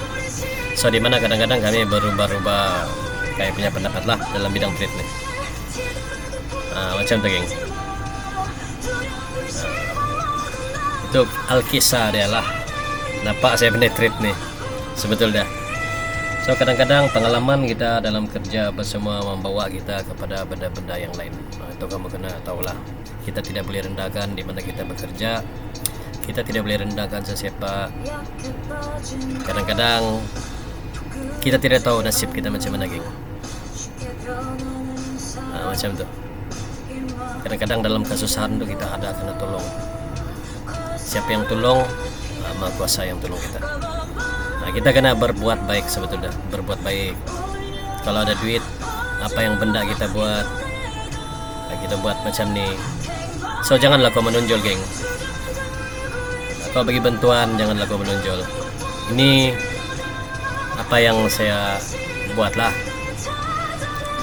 So di mana kadang-kadang kami berubah-ubah kayak punya pendapat lah dalam bidang trade ni. Macam tu, geng. Itu Alkisah dia lah. Nampak saya pandai trade ni. Sebetul dah. So kadang-kadang pengalaman kita dalam kerja apa semua membawa kita kepada benda-benda yang lain. Itu kamu kena tahulah. Kita tidak boleh rendahkan di mana kita bekerja. Kita tidak boleh rendahkan sesiapa. Kadang-kadang kita tidak tahu nasib kita macam mana, geng. Macam tu. Kadang-kadang dalam kesusahan tu kita ada kena tolong. Siapa yang tolong, Maha Kuasa yang tolong kita. Kita kena berbuat baik sebetulnya. Berbuat baik. Kalau ada duit, apa yang benda kita buat, kita buat macam ni. So janganlah kau menonjol, geng. Kau bagi bantuan, janganlah kau menonjol. Ini apa yang saya buat lah.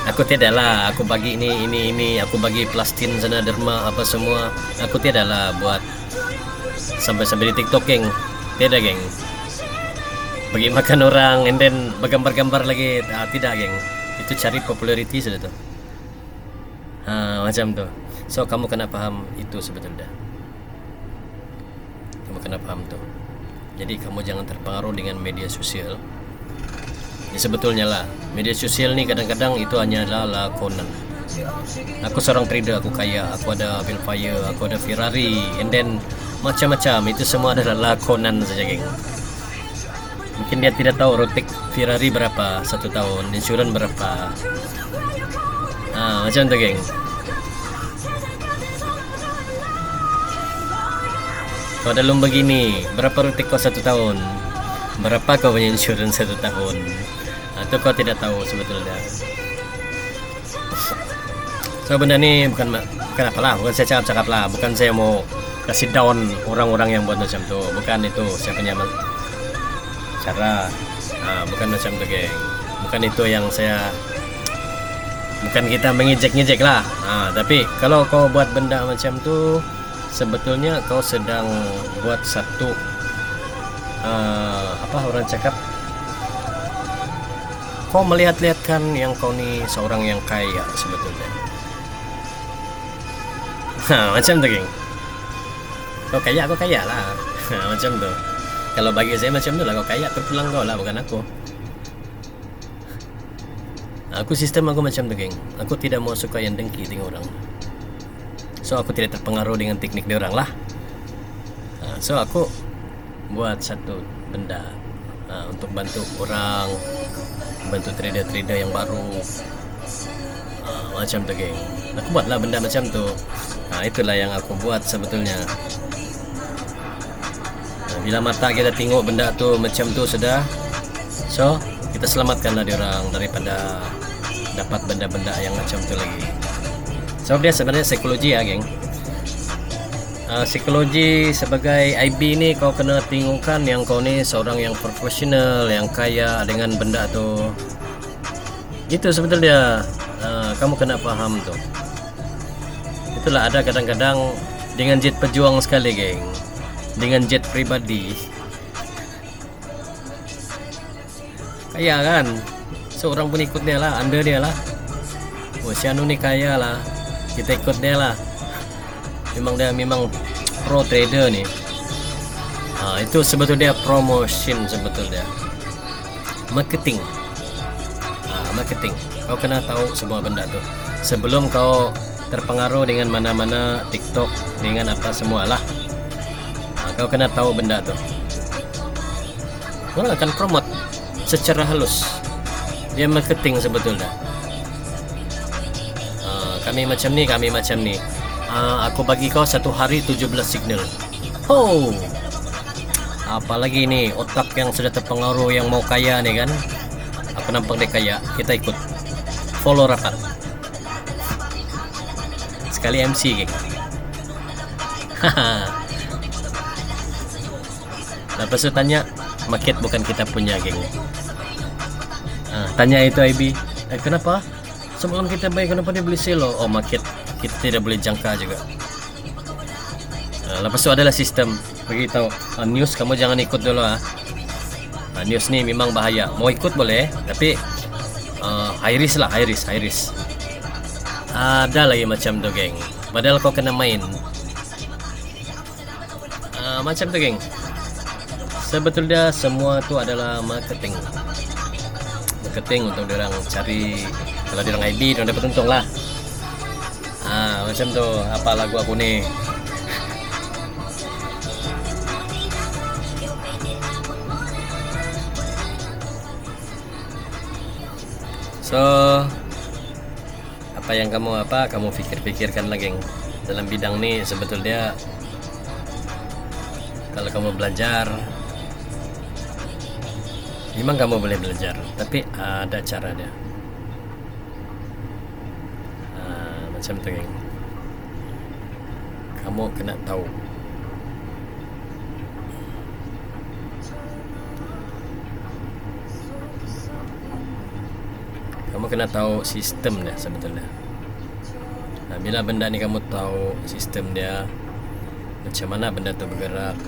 Aku tiada lah. Aku bagi ini. Aku bagi plastin sana derma apa semua. Aku tiada lah buat sampai-sampai di TikTok, geng. Tiada, geng. Bagi makan orang and then bergambar-gambar lagi. Tidak, geng. Itu cari populariti sudah tu. Macam tu. So kamu kena faham itu sebetulnya. Kamu kena faham tu. Jadi kamu jangan terpengaruh dengan media sosial. Ini sebetulnya lah, media sosial ni kadang-kadang itu hanyalah lakonan. Aku seorang trader, aku kaya, aku ada Velfire, aku ada Ferrari, and then macam-macam. Itu semua adalah lakonan saja, geng. Mungkin dia tidak tahu rotek Ferrari berapa 1 tahun, insurans berapa. Macam tu, geng. Kau ada lomba gini, berapa rotek kau 1 tahun? Berapa kau punya insurans 1 tahun? Itu kau tidak tahu sebetulnya. So benda ni bukan apalah, bukan saya cakap lah, bukan saya mau kasih down orang-orang yang buat macam tu. Bukan itu saya punya cara. Bukan macam tu, geng. Bukan itu yang saya. Bukan kita mengejek-ngejek lah. Tapi kalau kau buat benda macam tu, sebetulnya kau sedang buat satu apa orang cakap, kau melihat-lihatkan yang kau nih seorang yang kaya sebetulnya. Macam tuh geng, kau kaya aku kaya lah. Macam tuh. Kalau bagi saya macam tu lah, kau kaya terpulang kau lah, bukan aku. Aku sistem aku macam tu geng. Aku tidak mau suka yang dengki dengan orang. So aku tidak terpengaruh dengan teknik dia orang lah. So aku buat satu benda untuk bantu orang, bantu trader-trader yang baru, macam tu geng. Aku buatlah benda macam tu. Itulah yang aku buat sebetulnya. Bila mata kita tengok benda tu macam tu sudah, so kita selamatkanlah dia orang daripada dapat benda-benda yang macam tu lagi. So dia sebenarnya psikologi ya geng. Psikologi sebagai IB ni kau kena tengokkan yang kau ni seorang yang profesional, yang kaya dengan benda tu. Itu sebetulnya kamu kena faham tu. Itulah ada kadang-kadang dengan jet pejuang sekali geng, dengan jet pribadi kaya kan, seorang pun ikut dia lah, under dia lah. Si anu ni kaya lah, kita ikut dia lah. Memang pro trader ni. Itu sebetulnya promotion, sebetulnya marketing. Marketing. Kau kena tahu semua benda tu sebelum kau terpengaruh dengan mana-mana TikTok, dengan apa semualah. Kau kena tahu benda tu. Kau akan promote secara halus. Dia marketing sebetulnya. Kami macam ni. Aku bagi kau satu hari 17 signal. Apalagi ni otak yang sudah terpengaruh, yang mau kaya ni kan. Aku nampak dia kaya, kita ikut. Follow rapat. Sekali MC geng. Lepas tu tanya, market bukan kita punya geng. Tanya itu IB, kenapa? Sebelum kita baik, kenapa dia beli selo? Market kita tidak boleh jangka juga. Lepas tu adalah sistem beritahu, news kamu jangan ikut dulu news ni memang bahaya. Mau ikut boleh, tapi high risk lah, high risk. Ada lagi macam tu geng. Padahal kau kena main macam tu geng. Sebetulnya semua tu adalah marketing untuk orang cari. Kalau orang IB, orang dapat untung lah. Macam tu. Apa lagu aku ni? So apa yang kamu pikir-pikirkan lagi dalam bidang ni. Sebetulnya kalau kamu belajar, memang kamu boleh belajar, tapi ada cara dia. Macam tu geng. Kamu kena tahu. Kamu kena tahu sistem dia sebetulnya. Bila benda ni kamu tahu sistem dia, macam mana benda tu bergerak,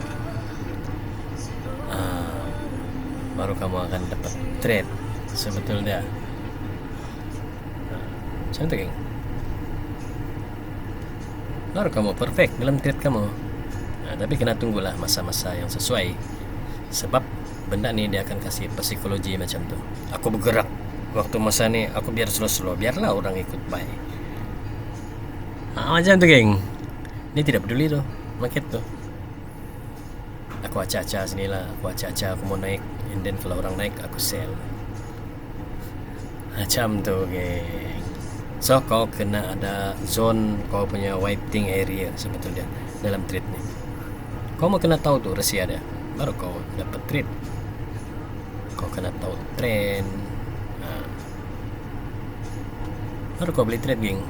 baru kamu akan dapat trade sebetulnya. Macam tu geng. Baru kamu perfect dalam trade kamu. Tapi kena tunggulah masa-masa yang sesuai. Sebab benda ni dia akan kasih psikologi macam tu. Aku bergerak waktu masa ni, aku biar slow-slow, biarlah orang ikut buy. Macam tu geng. Ini tidak peduli tu market tu. Aku acah-acah sinilah, aku mau naik, and then kalau orang naik aku sell. Macam tu geng. So kau kena ada zone, kau punya waiting area sebetulnya dalam trade ni. Kau mau kena tahu tu rahsia dia, baru kau dapat trade. Kau kena tahu trend, baru kau beli trade geng.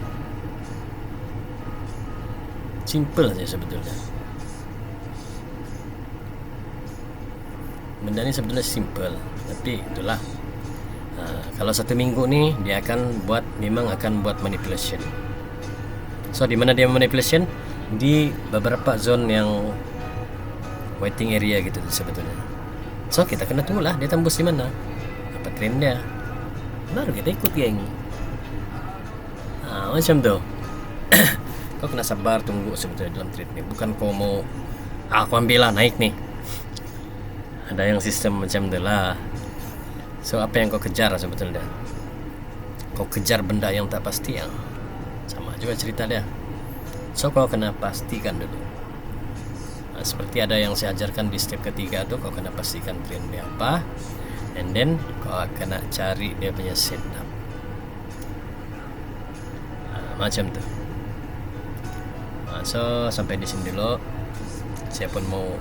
Simple saja sebetulnya. Benda ni sebetulnya simple, tapi itulah. Kalau satu minggu ni dia memang akan buat manipulation. So di mana dia manipulation? Di beberapa zone yang waiting area gitu sebetulnya. So kita kena tunggulah dia tembus di mana, apa trend dia. baru kita ikut, geng. Macam tuh. Kau kena sabar tunggu sebetulnya dalam trade nih. Bukan kau mau aku ambil lah naik nih. Ada yang sistem macam tu lah. So apa yang kau kejar sebetulnya? Kau kejar benda yang tak pasti, yang sama juga cerita dia. So kau kena pastikan dulu. Seperti ada yang saya ajarkan di step ketiga tuh, kau kena pastikan trend dia apa, and then kau kena cari dia punya setup. Macam tu. So sampai di sini dulu. Saya pun mau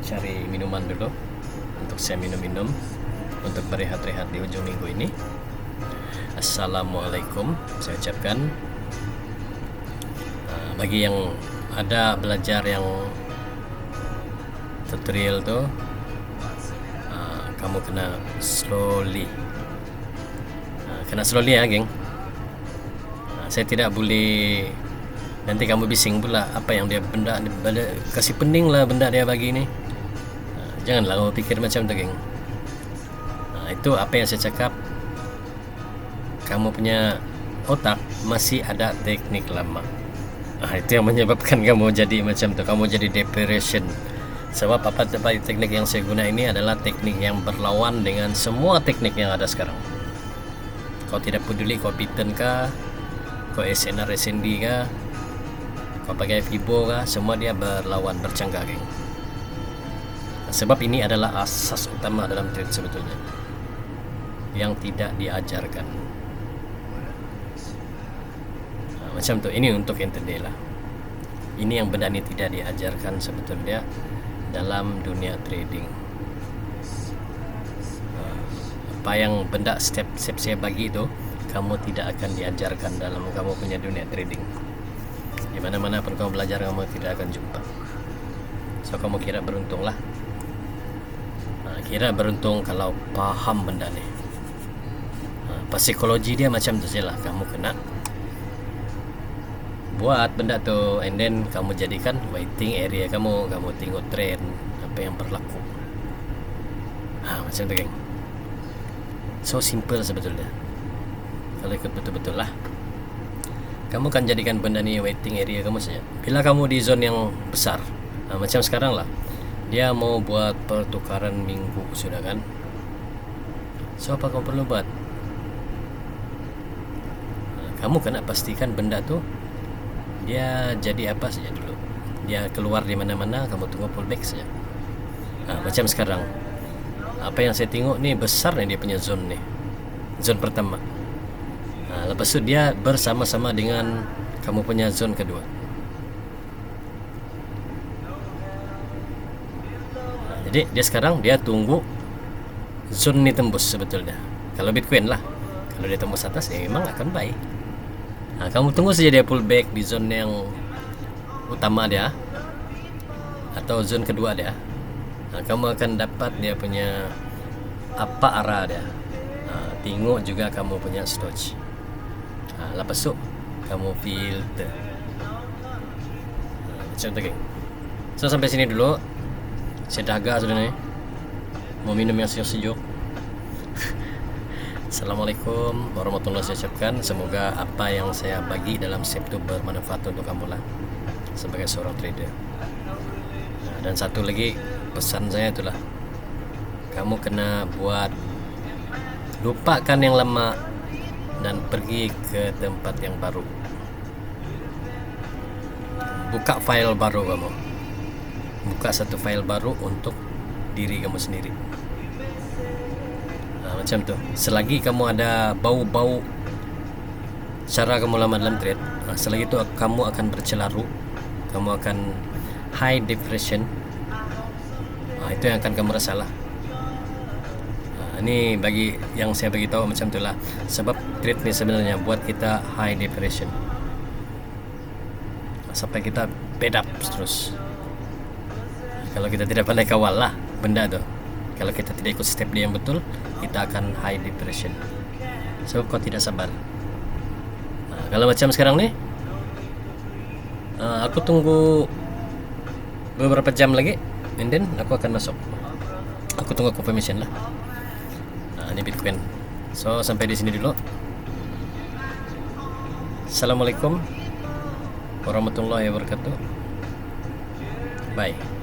cari minuman dulu untuk saya minum-minum untuk berehat-rehat di ujung minggu ini. Assalamualaikum saya ucapkan. Bagi yang ada belajar yang tutorial tuh, kamu kena slowly, ya, geng. Saya tidak boleh nanti kamu bising pula apa yang dia benda kasih pening lah benda dia bagi ini. Janganlah kamu pikir macam tu, geng. Itu apa yang saya cakap, kamu punya otak masih ada teknik lama. Itu yang menyebabkan kamu jadi macam tu, kamu jadi depression. Sebab apa teknik yang saya guna ini adalah teknik yang berlawan dengan semua teknik yang ada sekarang. Kau tidak peduli kau Python kah, kau SNR SND kah, kau pakai Fibo kah, semua dia berlawan, bercanggah, geng. Sebab ini adalah asas utama dalam trade sebetulnya yang tidak diajarkan. Macam tu, ini untuk entender lah. Ini yang benda ini tidak diajarkan sebetulnya dalam dunia trading. Apa yang benda step saya bagi itu, kamu tidak akan diajarkan dalam kamu punya dunia trading. Di mana-mana pun kamu belajar, kamu tidak akan jumpa. So kamu kira beruntung lah. Kira beruntung kalau paham benda ni. Psikologi dia macam tu sajalah. Kamu kena buat benda tu, and then kamu jadikan waiting area kamu tengok trend apa yang berlaku. Macam tu, geng. So simple sebetulnya kalau ikut betul-betul lah. Kamu kan jadikan benda ni waiting area kamu saja. Bila kamu di zone yang besar, macam sekarang lah, dia mau buat pertukaran minggu sudah kan. So apa kamu perlu buat? Kamu kena pastikan benda tu dia jadi apa saja dulu. Dia keluar di mana-mana, kamu tunggu pullback saja. Macam sekarang, apa yang saya tengok ni besar ni dia punya zone ni, zone pertama. Lepas tu dia bersama-sama dengan kamu punya zone kedua. Jadi dia sekarang dia tunggu zone ni tembus sebetulnya. Kalau Bitcoin lah, kalau dia tembus atas ya memang akan buy. Kamu tunggu saja dia pullback di zone yang utama dia atau zone kedua dia. Kamu akan dapat dia punya apa arah dia. Tengok juga kamu punya storage. Lepas tu kamu filter. Macam tu, geng. So sampai sini dulu. Saya dahaga sudah ni, mau minum yang sejuk-sejuk. Assalamualaikum warahmatullahi wabarakatuh. Semoga apa yang saya bagi dalam step itu bermanfaat untuk kamu lah sebagai seorang trader. Dan satu lagi pesan saya itulah, kamu kena buat, lupakan yang lama dan pergi ke tempat yang baru. Buka file baru kamu, buka satu file baru untuk diri kamu sendiri. Macam tu. Selagi kamu ada bau-bau cara kamu lama dalam trade, selagi itu kamu akan bercelaru, kamu akan high depression. Itu yang akan kamu rasalah. Ini bagi yang saya bagi tahu macam itulah. Sebab trade ni sebenarnya buat kita high depression sampai kita fed up terus. Kalau kita tidak pandai kawal lah benda tu, kalau kita tidak ikut step dia yang betul, kita akan high depression. Sebab kau tidak sabar. Kalau macam sekarang ni, aku tunggu beberapa jam lagi, and then aku akan masuk. Aku tunggu confirmation lah. Ini Bitcoin So sampai di sini dulu. Assalamualaikum warahmatullahi wabarakatuh. Bye.